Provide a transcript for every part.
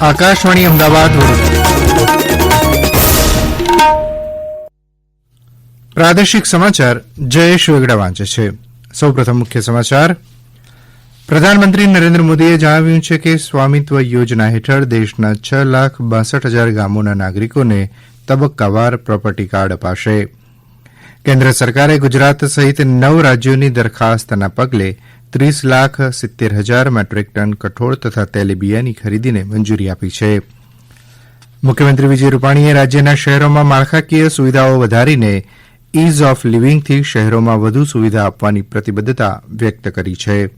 આકાશવાણી અમદાવાદ પ્રાદેશિક સમાચાર જયેશ વેગડા વાંચે છે. સૌપ્રથમ મુખ્ય સમાચાર. પ્રધાનમંત્રી નરેન્દ્ર મોદીએ જણાવ્યું છે કે સ્વામિત્વ યોજના હેઠળ દેશના 6,62,000 ગામોના નાગરિકોને તબક્કાવાર પ્રોપર્ટી કાર્ડ અપાશે. કેન્દ્ર સરકારે ગુજરાત સહિત 9 રાજ્યોની દરખાસ્તના પગલે 30,70,000 મેટ્રિક ટન કઠોળ તથા તેલીબિયાંની ખરીદીને મંજૂરી આપી છે. મુખ્યમંત્રી વિજય રૂપાણીએ રાજ્યના શહેરોમાં માળખાકીય સુવિધાઓ વધારીને ઇઝ ઓફ લિવિંગથી શહેરોમાં વધુ સુવિધા આપવાની પ્રતિબદ્ધતા વ્યક્ત કરી છે.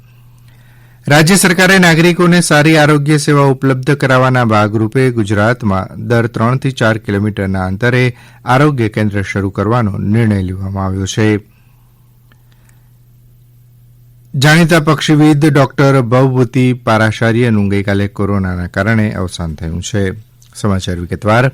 રાજ્ય સરકારે નાગરિકોને સારી આરોગ્ય સેવા ઉપલબ્ધ કરાવવાના ભાગરૂપે ગુજરાતમાં દર 3 થી 4 કિલોમીટરના અંતરે આરોગ્ય કેન્દ્ર શરૂ કરવાનો નિર્ણય લેવામાં આવ્યો છે. જાણીતા પક્ષીવિદ ડોક્ટર ભવભૂતિ પારાશાર્યનું ગઈકાલે કોરોનાના કારણે અવસાન થયું છે. સમાચાર વિગતવાર.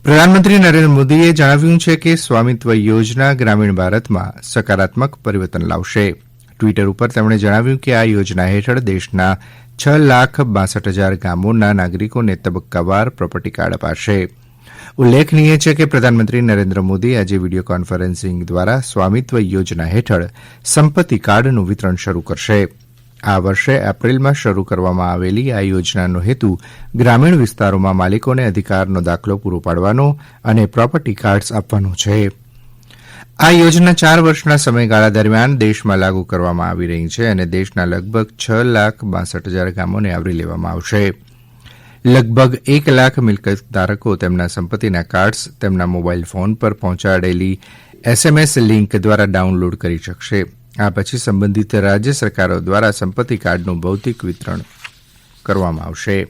પ્રધાનમંત્રી નરેન્દ્ર મોદીએ જણાવ્યું છે કે સ્વામિત્વ યોજના ગ્રામીણ ભારતમાં સકારાત્મક પરિવર્તન લાવશે. ટ્વીટર ઉપર તેમણે જણાવ્યું કે આ યોજના હેઠળ દેશના 6,62,000 ગામોના નાગરિકોને તબક્કાવાર પ્રોપર્ટી કાર્ડ અપાશે. ઉલ્લેખનીય છે કે પ્રધાનમંત્રી નરેન્દ્ર મોદી આજે વિડીયો કોન્ફરન્સિંગ દ્વારા સ્વામિત્વ યોજના હેઠળ સંપત્તિ કાર્ડનું વિતરણ શરૂ કરશે. આ વર્ષે એપ્રિલમાં શરૂ કરવામાં આવેલી આ યોજનાનો હેતુ ગ્રામીણ વિસ્તારોમાં માલિકોને અધિકારનો દાખલો પૂરો પાડવાનો અને પ્રોપર્ટી કાર્ડ્સ આપવાનો છે. આ યોજના 4 વર્ષના સમયગાળા દરમિયાન દેશમાં લાગુ કરવામાં આવી રહી છે અને દેશના લગભગ 6,62,000 ગામોને આવરી લેવામાં આવશે. લગભગ 1 લાખ મિલકત ધારકો તેમના સંપત્તિના કાર્ડ્સ તેમના મોબાઈલ ફોન પર પહોંચાડેલી SMS લિંક દ્વારા ડાઉનલોડ કરી શકશે. આ પછી સંબંધિત રાજ્ય સરકારો દ્વારા સંપત્તિ કાર્ડનું ભૌતિક વિતરણ કરવામાં આવશે.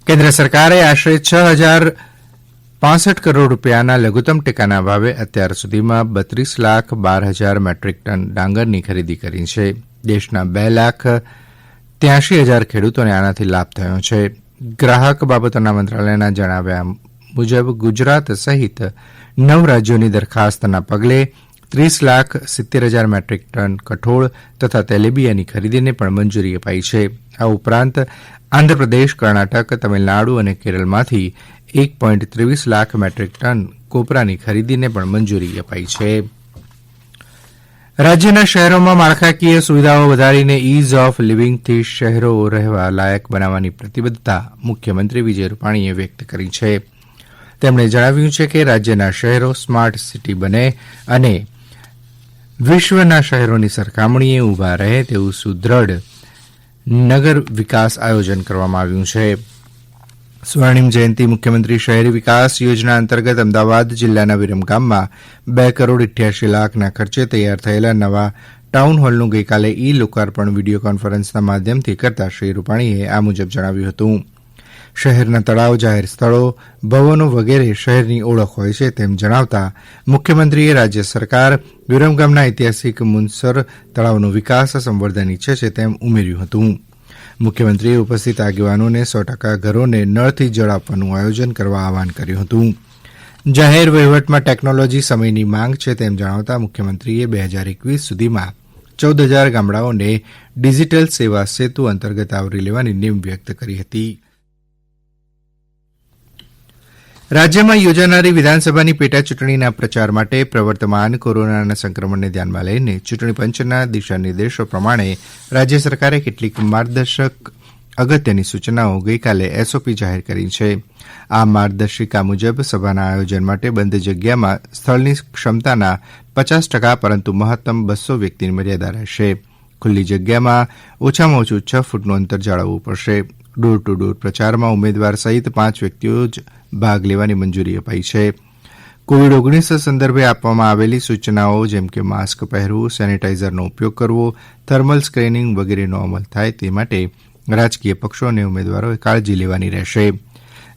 કેન્દ્ર સરકારે આશરે 6,065 કરોડ રૂપિયાના લઘુત્તમ ટેકાના ભાવે અત્યાર સુધીમાં 32,12,000 મેટ્રિક ટન ડાંગરની ખરીદી કરી છે. દેશના 2,83,000 ખેડૂતોને આનાથી લાભ થયો છે. ગ્રાહક બાબતોના મંત્રાલયના જણાવ્યા મુજબ ગુજરાત સહિત 9 રાજ્યોની દરખાસ્તના પગલે 30,70,000 મેટ્રિક ટન કઠોળ તથા તેલીબિયાંની ખરીદીને પણ મંજૂરી અપાઈ છે. આ ઉપરાંત આંધ્રપ્રદેશ, કર્ણાટક, તમિલનાડુ અને કેરળમાંથી 1.23 લાખ મેટ્રિક ટન કોપરાની ખરીદીને પણ મંજૂરી અપાઈ છે. રાજ્યના શહેરોમાં માળખાકીય સુવિધાઓ વધારીને ઇઝ ઓફ લિવિંગથી શહેરો રહેવા લાયક બનાવવાની પ્રતિબદ્ધતા મુખ્યમંત્રી વિજય રૂપાણીએ વ્યક્ત કરી છે. તેમણે જણાવ્યું છે કે રાજ્યના શહેરો સ્માર્ટ સિટી બને અને વિશ્વના શહેરોની સરખામણીએ ઊભા રહે તેવું સુદ્રઢ નગર વિકાસ આયોજન કરવામાં આવ્યું છે. સ્વર્ણિમ જયંતિ મુખ્યમંત્રી શહેરી વિકાસ યોજના અંતર્ગત અમદાવાદ જિલ્લાના વિરમગામમાં 2 કરોડ 88 લાખના ખર્ચે તૈયાર થયેલા નવા ટાઉન હોલનું ગઈકાલે ઈ લોકાર્પણ વિડીયો કોન્ફરન્સના માધ્યમથી કરતા શ્રી રૂપાણીએ આ મુજબ જણાવ્યું હતું. શહેરના તળાવ, જાહેર સ્થળો, ભવનો વગેરે શહેરની ઓળખ હોય છે તેમ જણાવતા મુખ્યમંત્રીએ રાજ્ય સરકાર વિરમગામના ઐતિહાસિક મુનસર તળાવનો વિકાસ સંવર્ધન ઈચ્છે છે તેમ ઉમેર્યું હતું. મુખ્યમંત્રીએ ઉપસ્થિત આગેવાનોને 100% ઘરોને નળથી જળ આપવાનું આયોજન કરવા આહવાન કર્યું હતું. જાહેર વહીવટમાં ટેકનોલોજી સમયની માંગ છે તેમ જણાવતા મુખ્યમંત્રીએ 2021 સુધીમાં 14,000 ગામડાઓને ડિજીટલ સેવા સેતુ અંતર્ગત આવરી લેવાની નેમ વ્યક્ત કરી હતી. રાજ્યમાં યોજાનારી વિધાનસભાની પેટા ચૂંટણીના પ્રચાર માટે પ્રવર્તમાન કોરોનાના સંક્રમણને ધ્યાનમાં લઈને ચૂંટણી પંચના દિશાનિર્દેશો પ્રમાણે રાજ્ય સરકારે કેટલીક માર્ગદર્શક અગત્યની સૂચનાઓ ગઈકાલે એસઓપી જાહેર કરી છે. આ માર્ગદર્શિકા મુજબ સભાના આયોજન માટે બંધ જગ્યામાં સ્થળની ક્ષમતાના 50% પરંતુ મહત્તમ 200 વ્યક્તિની મર્યાદા રહેશે. ખુલ્લી જગ્યામાં ઓછામાં ઓછું 6 ફૂટનું અંતર જાળવવું પડશે. ડોર ટુ ડોર પ્રચારમાં ઉમેદવાર સહિત 5 વ્યક્તિઓ જ ભાગ લેવાની મંજૂરી અપાઈ છે. કોવિડ-19 સંદર્ભે આપવામાં આવેલી સૂચનાઓ જેમ કે માસ્ક પહેરવું, સેનિટાઇઝરનો ઉપયોગ કરવો, થર્મલ સ્ક્રીનિંગ વગેરેનો અમલ થાય તે માટે રાજકીય પક્ષો અને ઉમેદવારોએ કાળજી લેવાની રહેશે.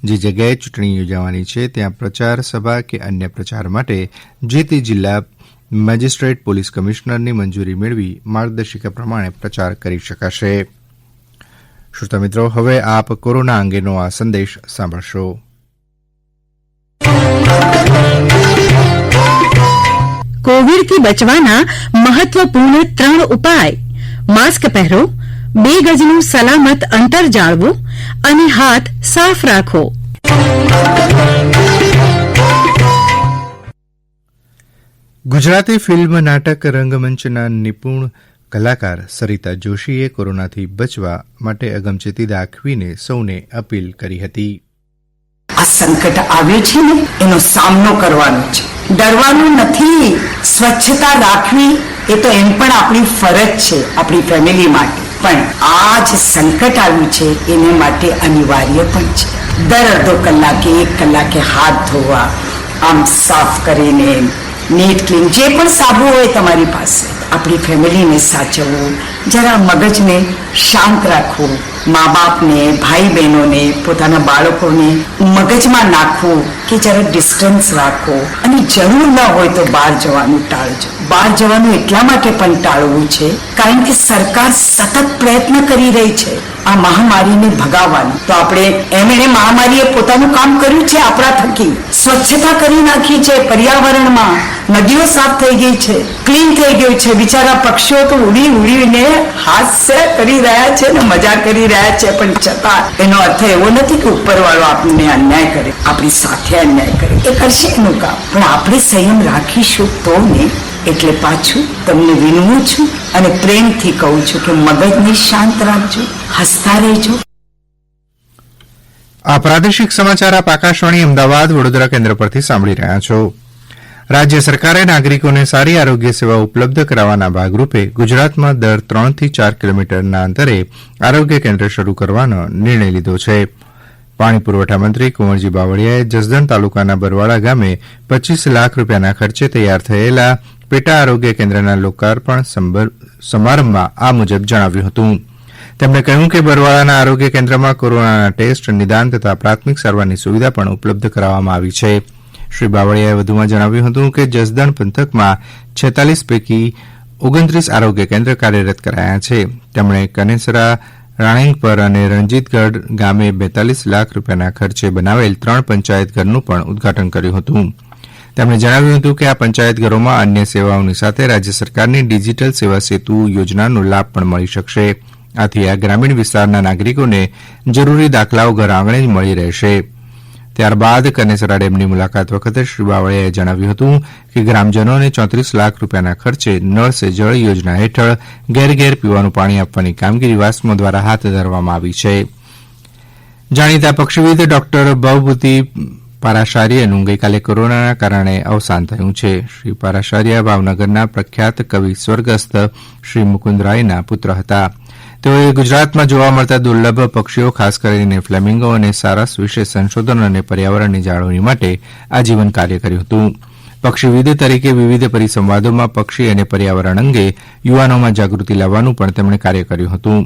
જે જગ્યાએ ચૂંટણી યોજાવાની છે ત્યાં પ્રચાર સભા કે અન્ય પ્રચાર માટે જે તે જિલ્લા મેજિસ્ટ્રેટ પોલીસ કમિશનરની મંજૂરી મેળવી માર્ગદર્શિકા પ્રમાણે પ્રચાર કરી શકાશે. શ્રોતા મિત્રો, હવે આપ કોરોના અંગેનો આ સંદેશ સાંભળશો. કોવિડથી બચવાના મહત્વપૂર્ણ 3 ઉપાય માસ્ક પહેરો, 2 ગજનું સલામત અંતર જાળવો અને હાથ સાફ રાખો. ગુજરાતી ફિલ્મ નાટક રંગમંચના નિપુણ કલાકાર સરિતા જોશીએ કોરોનાથી બચવા માટે અગમચેતી દાખવીને સૌને અપીલ કરી હતી. આ સંકટ આવ્યું છે ને એનો સામનો કરવાનો છે, ડરવાનું નથી. સ્વચ્છતા રાખવી એ તો એમ પણ આપણી ફરજ છે, આપણી ફેમિલી માટે. પણ આ જે સંકટ આવ્યું છે એને માટે અનિવાર્ય પણ છે. દર અડધો કલાકે 1 કલાકે હાથ ધોવા, આમ સાફ કરીને નીટ ક્લીન, જે પણ સાબુ હોય તમારી પાસે. આપણી ફેમિલીને સાચવવું, જરા મગજને શાંત રાખવું, મા બાપને, ભાઈ બહેનોને, પોતાના બાળકોને મગજમાં નાખવું કે જરા ડિસ્ટન્સ રાખો, અને જરૂર ન હોય તો બહાર જવાનું ટાળજો. બહાર જવાનું એટલા માટે પણ ટાળવું છે કારણ કે સરકાર સતત પ્રયત્ન કરી રહી છે આ મહામારીને ભગાવવાનું. તો આપણે એમણે મહામારીએ પોતાનું કામ કર્યું છે, આપણા થકી સ્વચ્છતા કરી નાખી છે પર્યાવરણમાં, નદીઓ સાફ થઈ ગઈ છે, ક્લીન થઈ ગયું છે. બિચારા પક્ષીઓ તો ઉડી ઉડીને હાસ્ય કરી રહ્યા છે ને મજા કરી રહ્યા છે, પણ છતાં એનો અર્થ એવો નથી કે ઉપરવાળો આપણને અન્યાય કરે, આપણી સાથે અન્યાય કરે. એ કરશે એનું કામ, પણ આપણે સંયમ રાખીશું તો ને. એટલે પાછું તમને વિનવું છું અને પ્રેમથી કહું છું કે મગજને શાંત રાખજો, હસતા રહેજો. આ પ્રાદેશિક સમાચાર આપ આકાશવાણી અમદાવાદ વડોદરા કેન્દ્ર પરથી સાંભળી રહ્યા છો. રાજ્ય સરકારે નાગરિકોને સારી આરોગ્ય સેવા ઉપલબ્ધ કરાવવાના ભાગરૂપે ગુજરાતમાં દર 3 થી 4 કિલોમીટરના અંતરે આરોગ્ય કેન્દ્ર શરૂ કરવાનો નિર્ણય લીધો છે. પાણી પુરવઠા મંત્રી કુંવરજી બાવળિયાએ જસદણ તાલુકાના બરવાડા ગામે 25 લાખ રૂપિયાના ખર્ચે તૈયાર થયેલા પેટા આરોગ્ય કેન્દ્રના લોકાર્પણ સમારંભમાં આ મુજબ જણાવ્યું હતું. તેમણે કહ્યું કે બરવાડાના આરોગ્ય કેન્દ્રમાં કોરોનાના ટેસ્ટ, નિદાન તથા પ્રાથમિક સારવારની સુવિધા પણ ઉપલબ્ધ કરાવવામાં આવી છે. શ્રી બાવળિયાએ વધુમાં જણાવ્યું હતું કે જસદણ પંથકમાં 46 પૈકી 29 આરોગ્ય કેન્દ્ર કાર્યરત કરાયા છે. તેમણે કનેસરા, રાણીંગપર અને રણજીતગઢ ગામે 42 લાખ રૂપિયાના ખર્ચે બનાવેલ 3 પંચાયત ઘરનું પણ ઉદઘાટન કર્યું હતું. તેમણે જણાવ્યું હતું કે આ પંચાયત ઘરોમાં અન્ય સેવાઓની સાથે રાજ્ય સરકારની ડિજીટલ સેવા સેતુ યોજનાનો લાભ પણ મળી શકશે. આથી આ ગ્રામીણ વિસ્તારના નાગરિકોને જરૂરી દાખલાઓ ઘર આંગણે જ મળી રહેશે. ત્યારબાદ કનેસરા ડેમની મુલાકાત વખતે શ્રી બાવળિયાએ જણાવ્યું હતું કે ગ્રામજનોને 34 લાખ રૂપિયાના ખર્ચે નળ સે જળ યોજના હેઠળ ઘેર ઘેર પીવાનું પાણી આપવાની કામગીરી વાસ્મો દ્વારા હાથ ધરવામાં આવી છે. જાણીતા પક્ષીવિદ ડોક્ટર ભવભૂતિ પારાશાર્યનું ગઈકાલે કોરોનાના કારણે અવસાન થયું છે. શ્રી પારાશાર્ય ભાવનગરના પ્રખ્યાત કવિ સ્વર્ગસ્થ શ્રી મુકુંદરાયના પુત્ર હતા. તેઓએ ગુજરાતમાં જોવા મળતા દુર્લભ પક્ષીઓ, ખાસ કરીને ફ્લેમિંગો અને સારસ વિશે સંશોધન અને પર્યાવરણની જાળવણી માટે આજીવન કાર્ય કર્યું હતું. પક્ષીવિદ તરીકે વિવિધ પરિસંવાદોમાં પક્ષી અને પર્યાવરણ અંગે યુવાનોમાં જાગૃતિ લાવવાનું પણ તેમણે કાર્ય કર્યું હતું.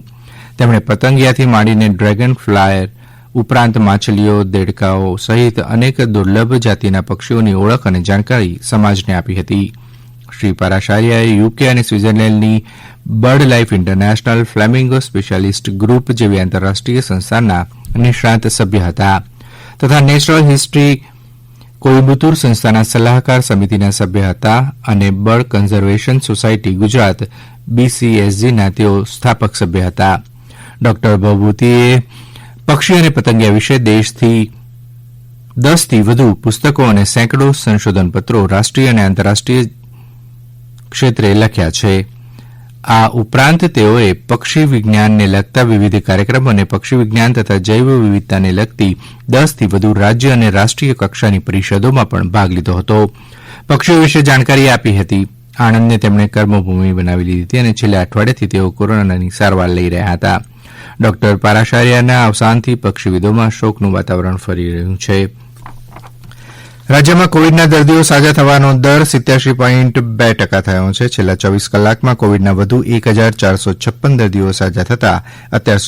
તેમણે પતંગિયાથી માંડીને ડ્રેગન ફ્લાયર ઉપરાંત માછલીઓ, દેડકાઓ સહિત અનેક દુર્લભ જાતિના પક્ષીઓની ઓળખ અને જાણકારી સમાજને આપી હતી. શ્રી પારાશાર્યએ યુકે અને સ્વિટ્ઝરલેન્ડની bird life international, flamingo specialist group જેવી આંતરરાષ્ટ્રીય સંસ્થાના નિષ્ણાત સભ્ય હતા તથા નેચરલ હિસ્ટ્રી કોઈમ્બતુર સંસ્થાના સલાહકાર સમિતિના સભ્ય હતા અને બર્ડ કન્ઝર્વેશન સોસાયટી ગુજરાત BCSGના તેઓ સ્થાપક સભ્ય હતા. ડોક્ટર ભવભૂતિએ પક્ષી અને પતંગિયા વિશે દેશથી 10 થી વધુ પુસ્તકો અને સેંકડો સંશોધન પત્રો રાષ્ટ્રીય અને આંતરરાષ્ટ્રીય ક્ષેત્રે લખ્યા છે. આ ઉપરાંત તેઓએ પક્ષી વિજ્ઞાનને લગતા વિવિધ કાર્યક્રમો અને પક્ષી વિજ્ઞાન તથા જૈવ વિવિધતાને લગતી 10 થી વધુ રાજ્ય અને રાષ્ટ્રીય કક્ષાની પરિષદોમાં પણ ભાગ લીધો હતો. પક્ષીઓ વિશે જાણકારી આપી હતી. આણંદને તેમણે કર્મભૂમિ બનાવી લીધી હતી અને છેલ્લા અઠવાડિયાથી તેઓ કોરોનાની સારવાર લઈ રહ્યા હતા. ડોક્ટર પારાશાર્યના અવસાનથી પક્ષીવિદોમાં શોકનું વાતાવરણ ફરી રહ્યું છે. રાજ્યમાં કોવિડના દર્દીઓ સાજા થવાનો દર 87.2% થયો છે. છેલ્લા 24 કલાકમાં કોવિડના વધુ 1,456 દર્દીઓ સાજા થતાં અત્યાર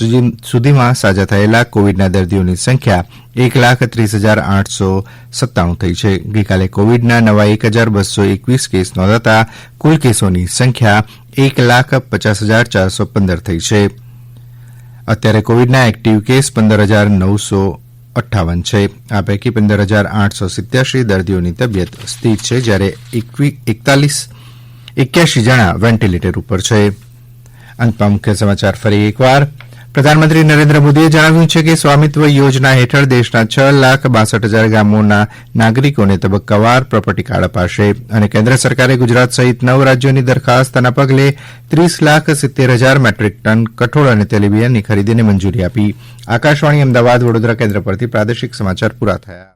સુધીમાં સાજા થયેલા કોવિડના દર્દીઓની સંખ્યા 1,30,897 થઈ છે. ગઈકાલે કોવિડના નવા 1,221 કેસ નોંધાતા કુલ કેસોની સંખ્યા 1,50,415 થઈ છે. અત્યારે કોવિડના એક્ટિવ કેસ 15,958 છે. આ પૈકી 15,887 દર્દીઓની તબિયત સ્થિર છે, જ્યારે 41 81 જણા વેન્ટિલેટર ઉપર છે. અંતમાં મુખ્ય સમાચાર ફરી એકવાર. પ્રધાનમંત્રી નરેન્દ્ર મોદીએ જણાવ્યું છે કે સ્વામિત્વ યોજના હેઠળ દેશના 6,62,000 ગામોના નાગરિકોને તબક્કાવાર પ્રોપર્ટી કાર્ડ અપાશે અને કેન્દ્ર સરકારે ગુજરાત સહિત 9 રાજ્યોની દરખાસ્તના પગલે 30,70,000 મેટ્રિક ટન કઠોળ અને તેલીબિયાંની ખરીદીને મંજૂરી આપી. આકાશવાણી અમદાવાદ વડોદરા કેન્દ્ર પરથી પ્રાદેશિક સમાચાર પૂરા થયા.